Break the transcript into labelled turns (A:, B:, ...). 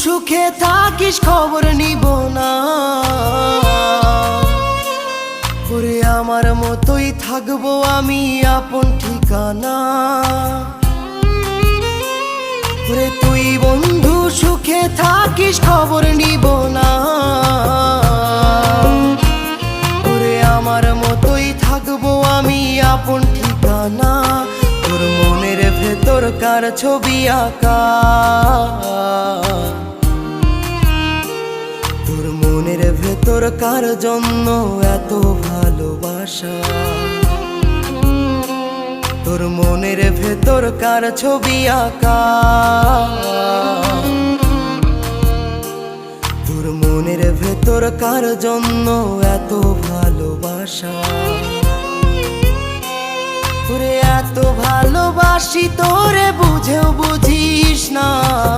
A: সুখে থাকিস খবর নিব না, ওরে আমার মতোই থাকবো আমি আপন ঠিকানা। ওরে তুই বন্ধু সুখে থাকিস খবর নিব না, ওরে আমার মতোই থাকবো আমি আপন ঠিকানা। তোর মনের ভেতর কার ছবি আঁকা, তোর মনের ভেতর কার জন্য এত ভালোবাসা, তোর মনের ভেতর কার ছবি আঁকা, তোর মনের ভেতর কার জন্য এত ভালোবাসা। তোরে এত ভালোবাসি তোরে বুঝেও বুঝিস না।